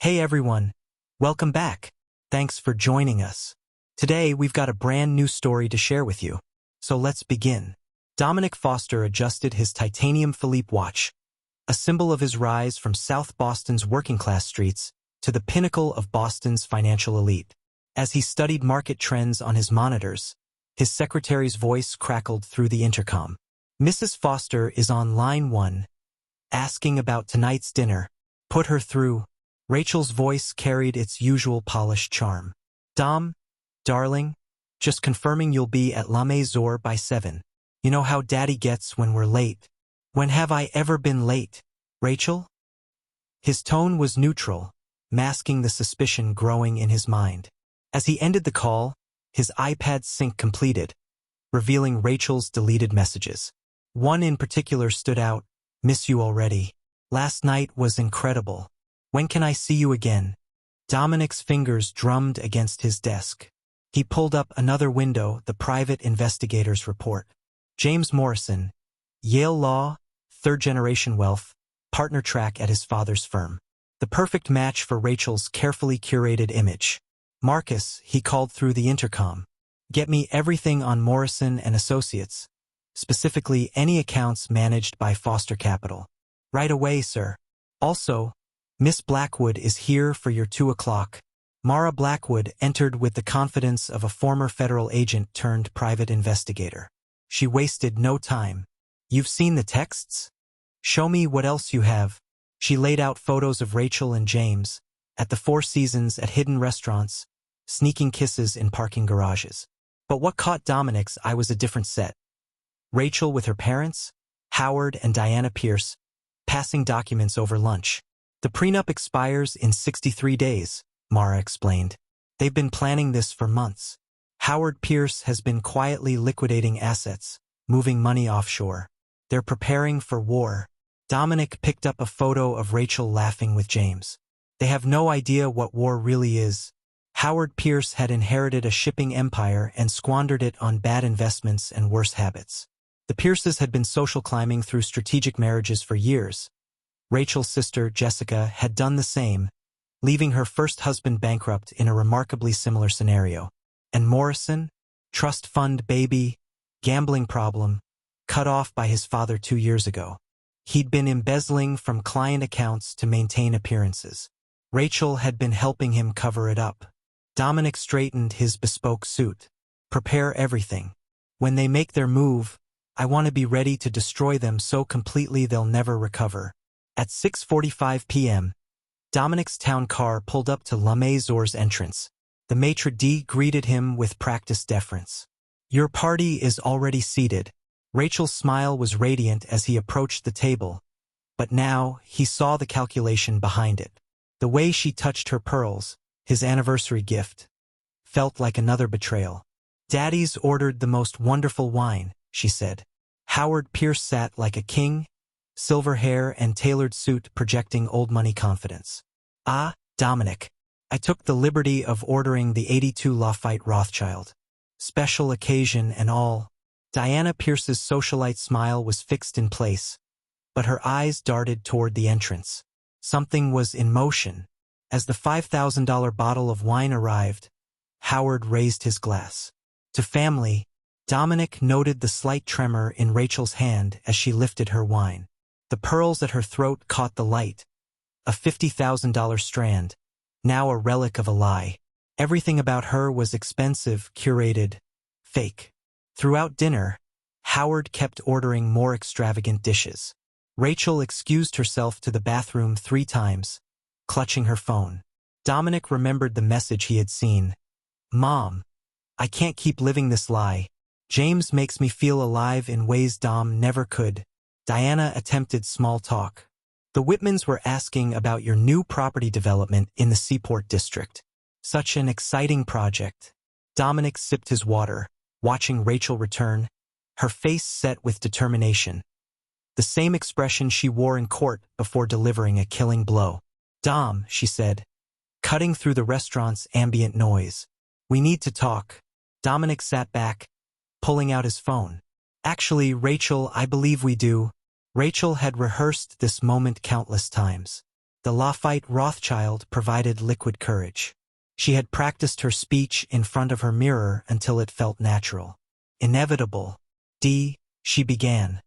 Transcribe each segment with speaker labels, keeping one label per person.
Speaker 1: Hey everyone, welcome back. Thanks for joining us. Today we've got a brand new story to share with you. So let's begin. Dominic Foster adjusted his titanium Philippe watch, a symbol of his rise from South Boston's working-class streets to the pinnacle of Boston's financial elite. As he studied market trends on his monitors, his secretary's voice crackled through the intercom. Mrs. Foster is on line 1, asking about tonight's dinner. Put her through. Rachel's voice carried its usual polished charm. Dom, darling, just confirming you'll be at La Maison by 7. You know how Daddy gets when we're late. When have I ever been late, Rachel? His tone was neutral, masking the suspicion growing in his mind. As he ended the call, his iPad sync completed, revealing Rachel's deleted messages. One in particular stood out. Miss you already. Last night was incredible. When can I see you again? Dominic's fingers drummed against his desk. He pulled up another window, the private investigator's report. James Morrison, Yale Law, third-generation wealth, partner track at his father's firm. The perfect match for Rachel's carefully curated image. Marcus, he called through the intercom. Get me everything on Morrison and Associates, specifically any accounts managed by Foster Capital. Right away, sir. Also, Miss Blackwood is here for your 2 o'clock. Mara Blackwood entered with the confidence of a former federal agent turned private investigator. She wasted no time. You've seen the texts? Show me what else you have. She laid out photos of Rachel and James, at the Four Seasons, at hidden restaurants, sneaking kisses in parking garages. But what caught Dominic's eye was a different set. Rachel with her parents, Howard and Diana Pierce, passing documents over lunch. The prenup expires in 63 days, Mara explained. They've been planning this for months. Howard Pierce has been quietly liquidating assets, moving money offshore. They're preparing for war. Dominic picked up a photo of Rachel laughing with James. They have no idea what war really is. Howard Pierce had inherited a shipping empire and squandered it on bad investments and worse habits. The Pierces had been social climbing through strategic marriages for years. Rachel's sister, Jessica, had done the same, leaving her first husband bankrupt in a remarkably similar scenario. And Morrison, trust fund baby, gambling problem, cut off by his father 2 years ago. He'd been embezzling from client accounts to maintain appearances. Rachel had been helping him cover it up. Dominic straightened his bespoke suit. Prepare everything. When they make their move, I want to be ready to destroy them so completely they'll never recover. At 6:45 p.m., Dominic's town car pulled up to La Maison's entrance. The maitre d' greeted him with practiced deference. Your party is already seated. Rachel's smile was radiant as he approached the table, but now he saw the calculation behind it. The way she touched her pearls, his anniversary gift, felt like another betrayal. Daddy's ordered the most wonderful wine, she said. Howard Pierce sat like a king, silver hair and tailored suit projecting old money confidence. Ah, Dominic. I took the liberty of ordering the 82 Lafayette Rothschild. Special occasion and all. Diana Pierce's socialite smile was fixed in place, but her eyes darted toward the entrance. Something was in motion. As the $5,000 bottle of wine arrived, Howard raised his glass. To family, Dominic noted the slight tremor in Rachel's hand as she lifted her wine. The pearls at her throat caught the light. A $50,000 strand, now a relic of a lie. Everything about her was expensive, curated, fake. Throughout dinner, Howard kept ordering more extravagant dishes. Rachel excused herself to the bathroom 3 times, clutching her phone. Dominic remembered the message he had seen. Mom, I can't keep living this lie. James makes me feel alive in ways Dom never could. Diana attempted small talk. The Whitmans were asking about your new property development in the Seaport District. Such an exciting project. Dominic sipped his water, watching Rachel return, her face set with determination. The same expression she wore in court before delivering a killing blow. Dom, she said, cutting through the restaurant's ambient noise. We need to talk. Dominic sat back, pulling out his phone. Actually, Rachel, I believe we do. Rachel had rehearsed this moment countless times. The Lafayette Rothschild provided liquid courage. She had practiced her speech in front of her mirror until it felt natural. Inevitable. She began.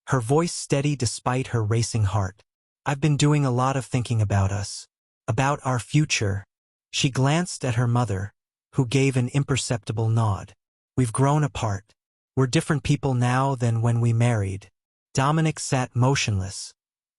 Speaker 1: Her voice steady despite her racing heart. I've been doing a lot of thinking about us. About our future. She glanced at her mother, who gave an imperceptible nod. We've grown apart. We're different people now than when we married. Dominic sat motionless,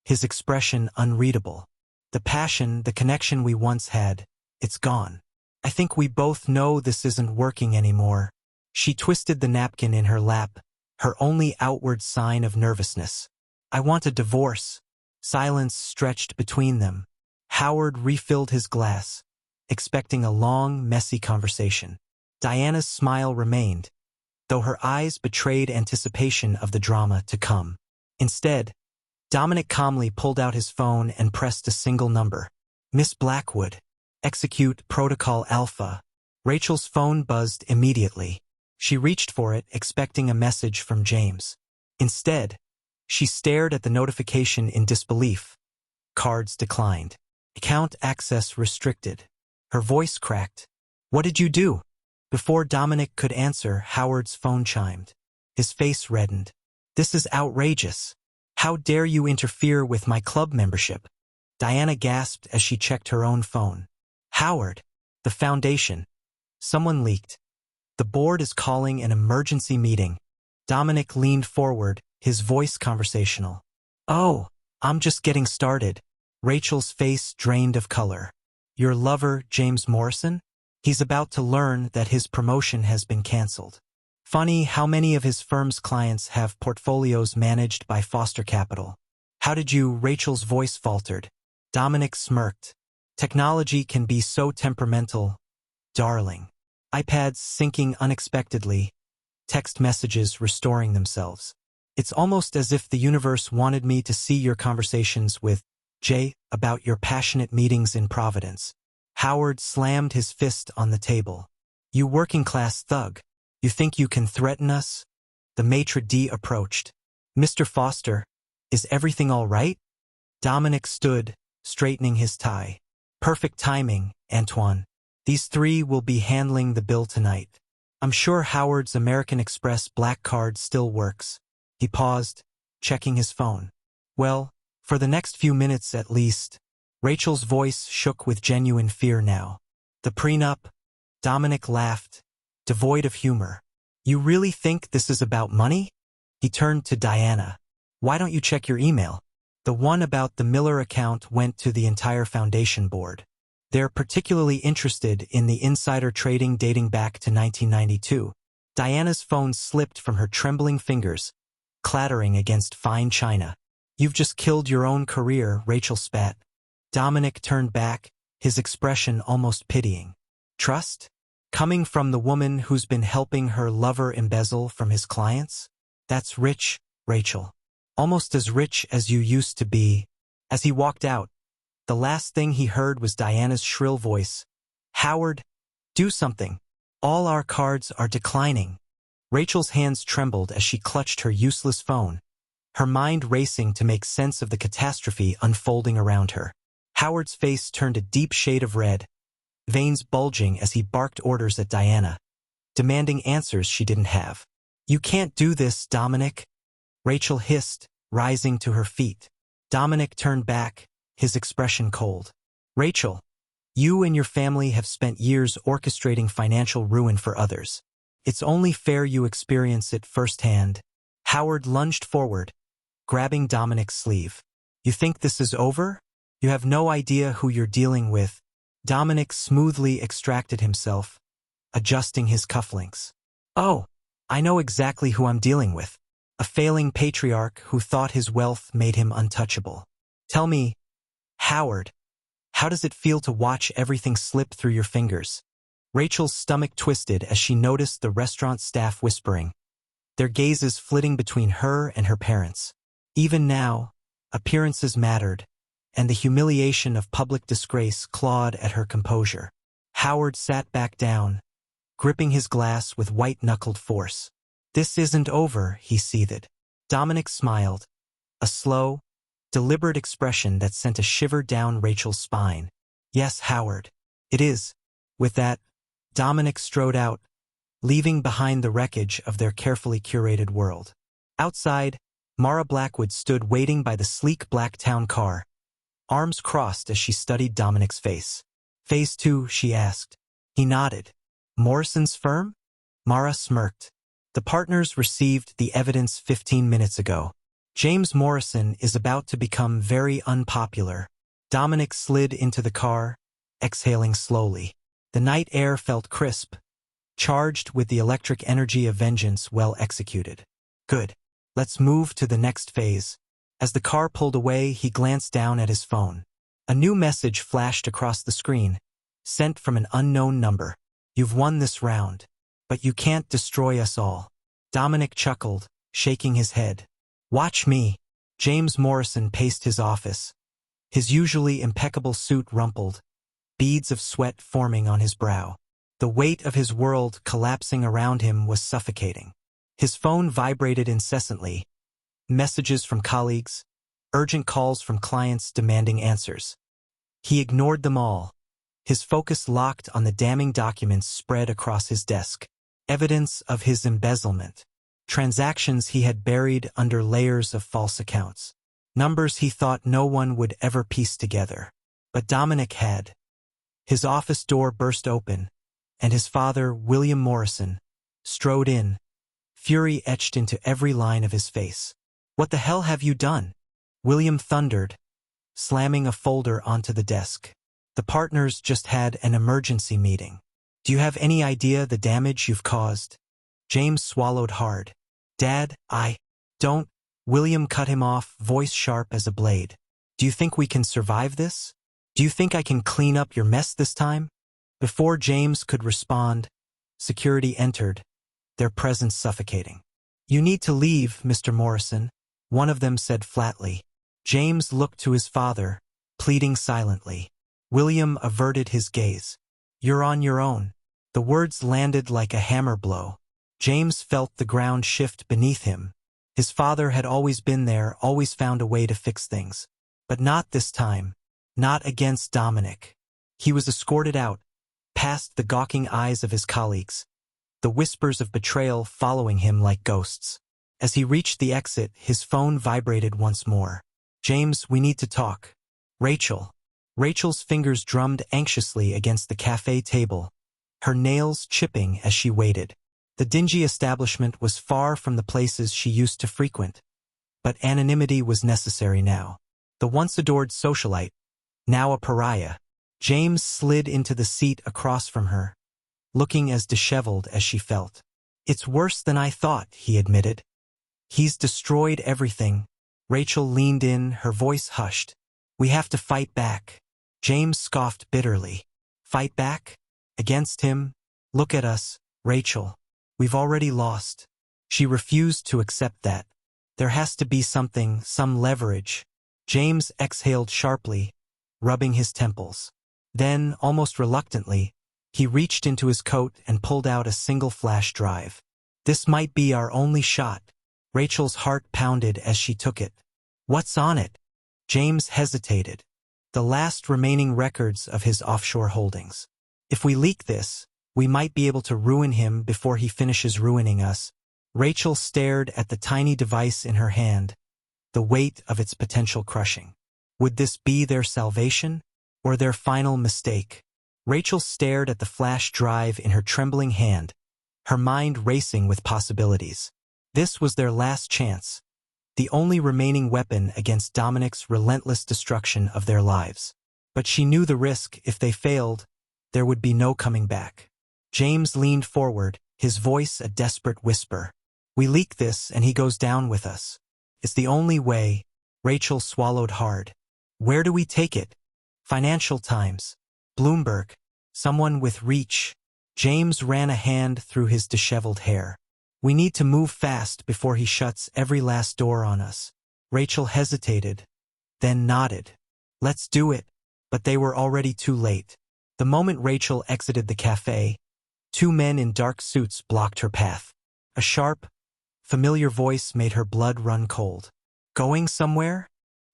Speaker 1: his expression unreadable. The passion, the connection we once had, it's gone. I think we both know this isn't working anymore. She twisted the napkin in her lap, her only outward sign of nervousness. I want a divorce. Silence stretched between them. Howard refilled his glass, expecting a long, messy conversation. Diana's smile remained, though her eyes betrayed anticipation of the drama to come. Instead, Dominic calmly pulled out his phone and pressed a single number. Miss Blackwood. Execute Protocol Alpha. Rachel's phone buzzed immediately. She reached for it, expecting a message from James. Instead, she stared at the notification in disbelief. Cards declined. Account access restricted. Her voice cracked. What did you do? Before Dominic could answer, Howard's phone chimed. His face reddened. This is outrageous. How dare you interfere with my club membership? Diana gasped as she checked her own phone. Howard, the foundation. Someone leaked. The board is calling an emergency meeting. Dominic leaned forward, his voice conversational. Oh, I'm just getting started. Rachel's face drained of color. Your lover, James Morrison? He's about to learn that his promotion has been canceled. Funny how many of his firm's clients have portfolios managed by Foster Capital. How did you? Rachel's voice faltered. Dominic smirked. Technology can be so temperamental, darling. iPads syncing unexpectedly, text messages restoring themselves. It's almost as if the universe wanted me to see your conversations with Jay about your passionate meetings in Providence. Howard slammed his fist on the table. You working-class thug. You think you can threaten us? The maitre d' approached. Mr. Foster, is everything all right? Dominic stood, straightening his tie. Perfect timing, Antoine. These three will be handling the bill tonight. I'm sure Howard's American Express black card still works. He paused, checking his phone. Well, for the next few minutes at least. Rachel's voice shook with genuine fear now. The prenup? Dominic laughed, devoid of humor. You really think this is about money? He turned to Diana. Why don't you check your email? The one about the Miller account went to the entire foundation board. They're particularly interested in the insider trading dating back to 1992. Diana's phone slipped from her trembling fingers, clattering against fine china. You've just killed your own career, Rachel spat. Dominic turned back, his expression almost pitying. Trust? Coming from the woman who's been helping her lover embezzle from his clients? That's rich, Rachel. Almost as rich as you used to be. As he walked out, the last thing he heard was Diana's shrill voice. Howard, do something. All our cards are declining. Rachel's hands trembled as she clutched her useless phone, her mind racing to make sense of the catastrophe unfolding around her. Howard's face turned a deep shade of red, veins bulging as he barked orders at Diana, demanding answers she didn't have. You can't do this, Dominic, Rachel hissed, rising to her feet. Dominic turned back, his expression cold. Rachel, you and your family have spent years orchestrating financial ruin for others. It's only fair you experience it firsthand. Howard lunged forward, grabbing Dominic's sleeve. You think this is over? You have no idea who you're dealing with. Dominic smoothly extracted himself, adjusting his cufflinks. Oh, I know exactly who I'm dealing with. A failing patriarch who thought his wealth made him untouchable. Tell me, Howard, how does it feel to watch everything slip through your fingers? Rachel's stomach twisted as she noticed the restaurant staff whispering, their gazes flitting between her and her parents. Even now, appearances mattered, and the humiliation of public disgrace clawed at her composure. Howard sat back down, gripping his glass with white-knuckled force. This isn't over, he seethed. Dominic smiled, a slow, deliberate expression that sent a shiver down Rachel's spine. "Yes, Howard. It is." With that, Dominic strode out, leaving behind the wreckage of their carefully curated world. Outside, Mara Blackwood stood waiting by the sleek black town car, arms crossed as she studied Dominic's face. "Phase 2, she asked. He nodded. "Morrison's firm?" Mara smirked. "The partners received the evidence 15 minutes ago. James Morrison is about to become very unpopular." Dominic slid into the car, exhaling slowly. The night air felt crisp, charged with the electric energy of vengeance well executed. "Good. Let's move to the next phase." As the car pulled away, he glanced down at his phone. A new message flashed across the screen, sent from an unknown number. "You've won this round, but you can't destroy us all." Dominic chuckled, shaking his head. "Watch me." James Morrison paced his office, his usually impeccable suit rumpled, beads of sweat forming on his brow. The weight of his world collapsing around him was suffocating. His phone vibrated incessantly. Messages from colleagues, urgent calls from clients demanding answers. He ignored them all, his focus locked on the damning documents spread across his desk. Evidence of his embezzlement. Transactions he had buried under layers of false accounts. Numbers he thought no one would ever piece together. But Dominic had. His office door burst open, and his father, William Morrison, strode in, fury etched into every line of his face. "What the hell have you done?" William thundered, slamming a folder onto the desk. "The partners just had an emergency meeting. Do you have any idea the damage you've caused?" James swallowed hard. "Dad, I don't." William cut him off, voice sharp as a blade. "Do you think we can survive this? Do you think I can clean up your mess this time?" Before James could respond, security entered, their presence suffocating. "You need to leave, Mr. Morrison," one of them said flatly. James looked to his father, pleading silently. William averted his gaze. "You're on your own." The words landed like a hammer blow. James felt the ground shift beneath him. His father had always been there, always found a way to fix things. But not this time. Not against Dominic. He was escorted out, past the gawking eyes of his colleagues, the whispers of betrayal following him like ghosts. As he reached the exit, his phone vibrated once more. "James, we need to talk." "Rachel." Rachel's fingers drummed anxiously against the cafe table, her nails chipping as she waited. The dingy establishment was far from the places she used to frequent, but anonymity was necessary now. The once adored socialite, now a pariah. James slid into the seat across from her, looking as disheveled as she felt. "It's worse than I thought," he admitted. "He's destroyed everything." Rachel leaned in, her voice hushed. "We have to fight back." James scoffed bitterly. "Fight back? Against him? Look at us, Rachel. We've already lost." She refused to accept that. There has to be something, some leverage. James exhaled sharply, rubbing his temples. Then, almost reluctantly, he reached into his coat and pulled out a single flash drive. "This might be our only shot." Rachel's heart pounded as she took it. "What's on it?" James hesitated. "The last remaining records of his offshore holdings. If we leak this, we might be able to ruin him before he finishes ruining us." Rachel stared at the tiny device in her hand, the weight of its potential crushing. Would this be their salvation, or their final mistake? Rachel stared at the flash drive in her trembling hand, her mind racing with possibilities. This was their last chance, the only remaining weapon against Dominic's relentless destruction of their lives. But she knew the risk. If they failed, there would be no coming back. James leaned forward, his voice a desperate whisper. "We leak this and he goes down with us. It's the only way." Rachel swallowed hard. "Where do we take it?" "Financial Times. Bloomberg. Someone with reach." James ran a hand through his disheveled hair. "We need to move fast before he shuts every last door on us." Rachel hesitated, then nodded. "Let's do it." But they were already too late. The moment Rachel exited the cafe, two men in dark suits blocked her path. A sharp, familiar voice made her blood run cold. "Going somewhere?"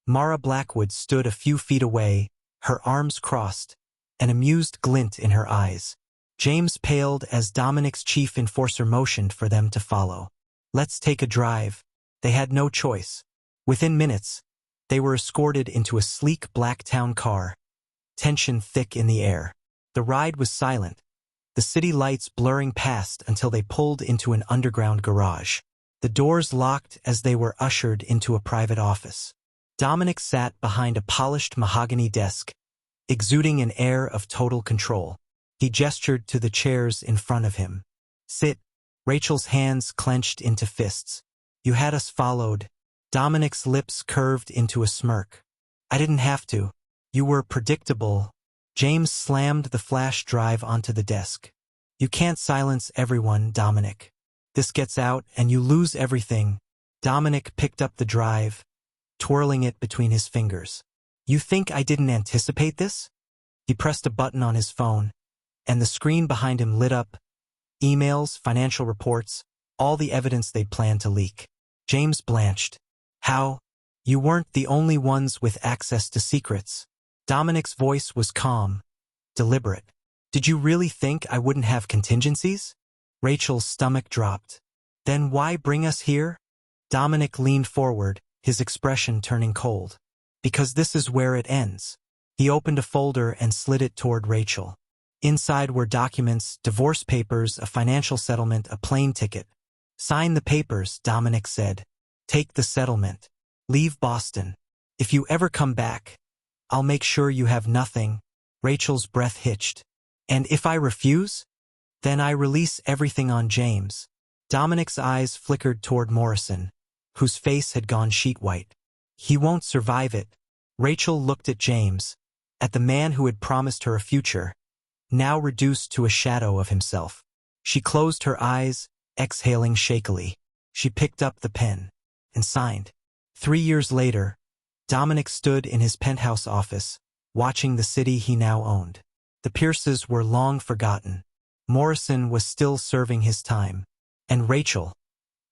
Speaker 1: Mara Blackwood stood a few feet away, her arms crossed, an amused glint in her eyes. James paled as Dominic's chief enforcer motioned for them to follow. "Let's take a drive." They had no choice. Within minutes, they were escorted into a sleek black town car, tension thick in the air. The ride was silent, the city lights blurring past until they pulled into an underground garage. The doors locked as they were ushered into a private office. Dominic sat behind a polished mahogany desk, exuding an air of total control. He gestured to the chairs in front of him. "Sit." Rachel's hands clenched into fists. "You had us followed." Dominic's lips curved into a smirk. "I didn't have to. You were predictable." James slammed the flash drive onto the desk. "You can't silence everyone, Dominic. This gets out and you lose everything." Dominic picked up the drive, twirling it between his fingers. "You think I didn't anticipate this?" He pressed a button on his phone, and the screen behind him lit up. Emails, financial reports, all the evidence they'd planned to leak. James blanched. "How? You weren't the only ones with access to secrets." Dominic's voice was calm, deliberate. "Did you really think I wouldn't have contingencies?" Rachel's stomach dropped. "Then why bring us here?" Dominic leaned forward, his expression turning cold. "Because this is where it ends." He opened a folder and slid it toward Rachel. Inside were documents, divorce papers, a financial settlement, a plane ticket. "Sign the papers," Dominic said. "Take the settlement. Leave Boston. If you ever come back, I'll make sure you have nothing." Rachel's breath hitched. "And if I refuse? Then I release everything on James." Dominic's eyes flickered toward Morrison, whose face had gone sheet white. "He won't survive it." Rachel looked at James, at the man who had promised her a future, now reduced to a shadow of himself. She closed her eyes, exhaling shakily. She picked up the pen and signed. 3 years later, Dominic stood in his penthouse office, watching the city he now owned. The Pierces were long forgotten. Morrison was still serving his time. And Rachel,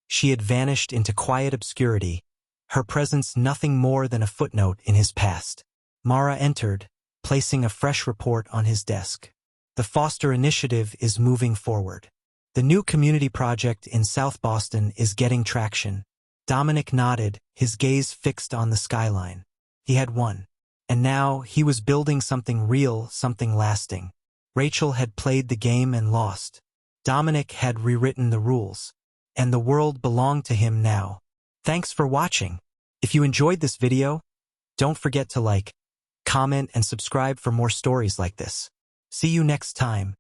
Speaker 1: she had vanished into quiet obscurity, her presence nothing more than a footnote in his past. Mara entered, placing a fresh report on his desk. "The Foster Initiative is moving forward. The new community project in South Boston is getting traction." Dominic nodded, his gaze fixed on the skyline. He had won. And now he was building something real, something lasting. Rachel had played the game and lost. Dominic had rewritten the rules. And the world belonged to him now. Thanks for watching. If you enjoyed this video, don't forget to like, comment, and subscribe for more stories like this. See you next time.